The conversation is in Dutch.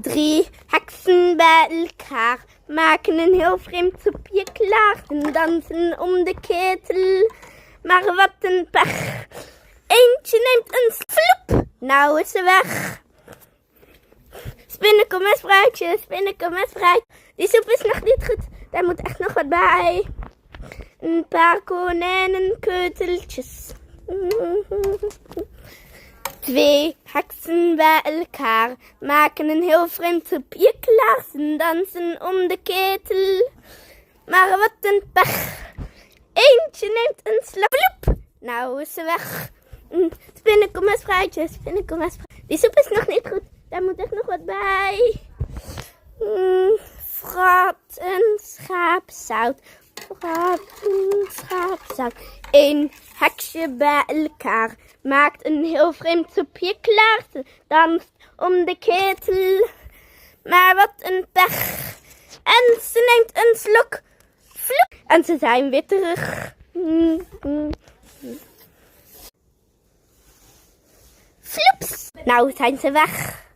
3 heksen bij elkaar maken een heel vreemd soepje klaar en dansen om de ketel. Maar wat een pech. Eentje neemt een vloep, nou is ze weg. Spinnenkom en spruitje, spinnenkom en spruitje. Die soep is nog niet goed, daar moet echt nog wat bij. Een paar konijnenkeuteltjes. 2 heksen bij elkaar maken een heel vreemd soepje klaar. Ze dansen om de ketel. Maar wat een pech. Eentje neemt een vloep, nou is ze weg. Spinnenkom en spruitje, spinnenkom en spruitje. Die soep is nog niet goed, daar moet echt nog wat bij. Vrat en schaapzout. Vrat en schaapzout. 1 heksje bij elkaar maakt een heel vreemd soepje klaar. Ze danst om de ketel. Maar wat een pech. En ze neemt een slok. Vloep. En ze zijn weer terug. Vloeps. Nou zijn ze weg.